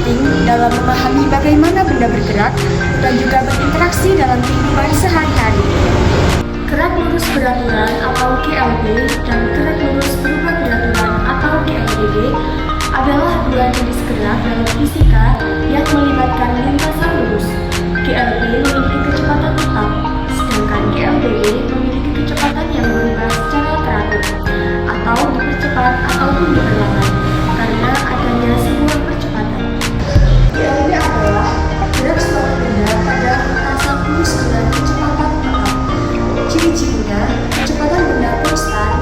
penting dalam memahami bagaimana benda bergerak dan juga berinteraksi dalam kehidupan sehari-hari. Gerak lurus beraturan atau GLB dan gerak lurus berubah beraturan atau GLBB adalah dua jenis gerak dalam fisika yang melibatkan lintasan lurus. GLB memiliki kecepatan tetap, sedangkan GLBB memiliki kecepatan yang berubah secara teratur, atau dipercepat ataupun diperlambat, karena adanya sebuah percepatan. GLB adalah gerak suatu benda pada lintasan lurus dengan kecepatan tetap. Ciri-cirinya, kecepatan benda konstan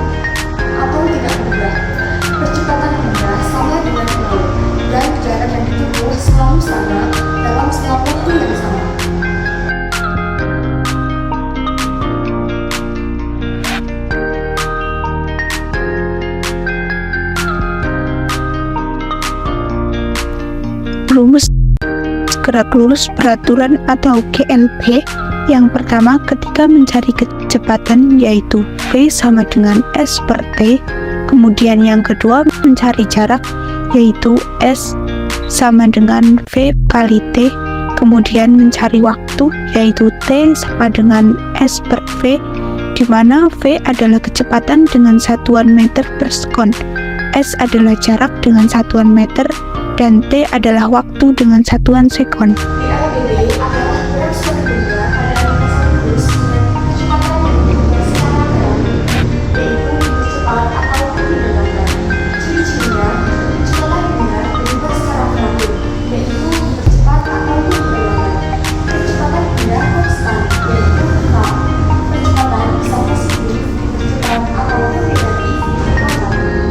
atau tidak berubah. Percepatan benda sama dengan flow, dan jarak yang ditempuh selalu sama dalam selang waktu yang sama. Rumus gerak lurus beraturan atau GLB. Yang pertama, ketika mencari kecepatan yaitu V sama dengan S per T. Kemudian yang kedua, mencari jarak yaitu S sama dengan V kali T. Kemudian mencari waktu yaitu T sama dengan S per V, di mana V adalah kecepatan dengan satuan meter per sekon, S adalah jarak dengan satuan meter, dan T adalah waktu dengan satuan sekon. GLBB adalah gerak suatu benda pada lintasan lurus dengan kecepatan yang berubah secara teratur, yaitu dipercepat ataupun diperlambat. Ciri-cirinya, kecepatan benda berubah secara teratur, yaitu dipercepat ataupun diperlambat. Percepatan benda konstan, yaitu tetap. Percepatan bisa positif, dipercepat ataupun negatif, diperlambat.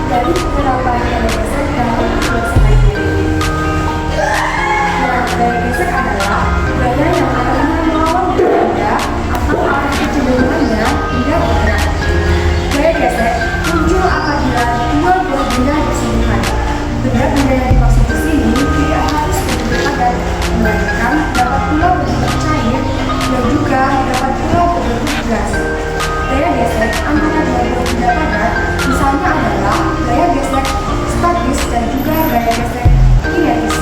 dari penerapan gaya gesek dalam hidup sehari-hari. Nah, gaya gesek adalah gaya yang arahnya melawan benda atau arah kecenderungannya tidak bergerak. Gaya gesek muncul apabila dua buah benda bersinggungan. Benda-benda yang dimaksud di sini tidak harus berbentuk padat, melainkan dapat pula berbentuk cair dan juga dapat pula berbentuk gas. Gaya gesek antara dua buah benda padat misalnya adalah gaya gesek statis dan juga gaya gesek kinetis.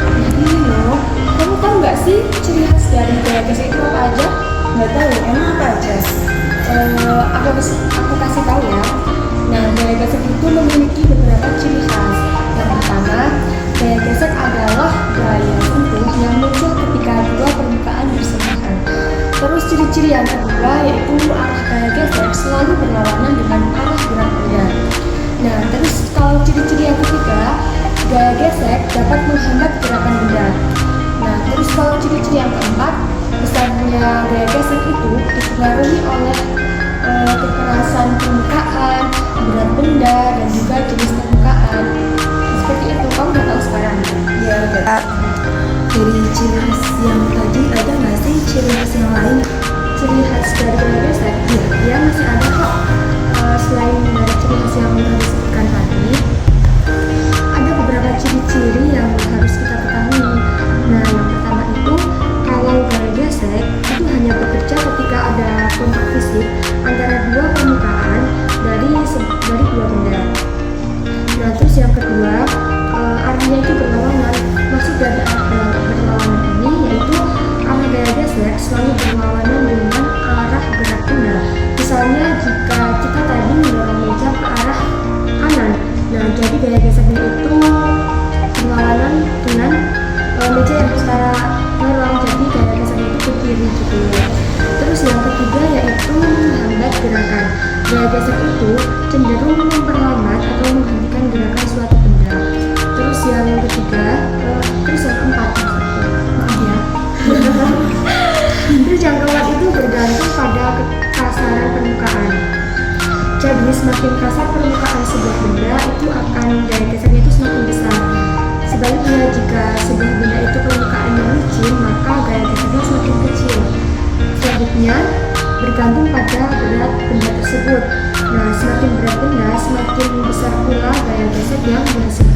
Jadi loh, kamu tahu nggak sih ciri khas dari gaya gesek itu apa aja? Nggak tahu, emang apa aja? Aku kasih tahu ya. Nah, gaya gesek itu memiliki beberapa ciri khas. Yang pertama, gaya gesek adalah gaya sentuh yang muncul ketika dua permukaan bersebelahan. Terus ciri-ciri yang kedua yaitu arah gaya gesek selalu berlawanan dengan arah gerak benda. Nah, terus kalau ciri-ciri yang ketiga, gaya gesek dapat menghambat gerakan benda. Nah, terus kalau ciri-ciri yang keempat, besarnya gaya gesek itu dipengaruhi oleh kekerasan permukaan, berat benda, dan juga jenis permukaan. Seperti itu, kamu udah tahu sekarang? Ya, udah. Dari ciri khas yang tadi ada nggak sih ciri khas yang lain? Ciri khas dari gaya gesek? Ya, dia masih ada kok. Selain dari ciri khas yang udah disebutkan tadi, ada beberapa ciri-ciri yang harus kita ketahui. Nah, yang pertama itu, kalau gaya gesek itu hanya bekerja ketika ada kontak fisik antara dua permukaan dari dua benda. Nah, terus yang kedua, arahnya itu berlawanan. Maksud dari arah berlawanan ini yaitu arah gaya gesek selalu berlawanan dengan arah gerak benda. Misalnya jika kita tadi mendorong meja ke arah kanan, nah jadi gaya geseknya itu berlawanan dengan meja yang kita dorong, jadi gaya geseknya itu ke kiri gitu ya. Terus yang ketiga yaitu menghambat gerakan. Gaya gesek itu cenderung memperlambat atau menghentikan gerakan suatu benda. Terus yang ketiga, terus yang keempat, maaf ya. Terus yang keempat itu bergantung pada kekasaran permukaan. Jadi semakin kasar permukaan sebuah benda itu akan gaya geseknya itu semakin besar. Sebaliknya jika sebuah benda itu permukaannya licin, maka gaya geseknya semakin kecil. Selanjutnya bergantung pada berat benda tersebut. Nah, semakin berat benda, semakin besar pula gaya gesek yang dihasilkan.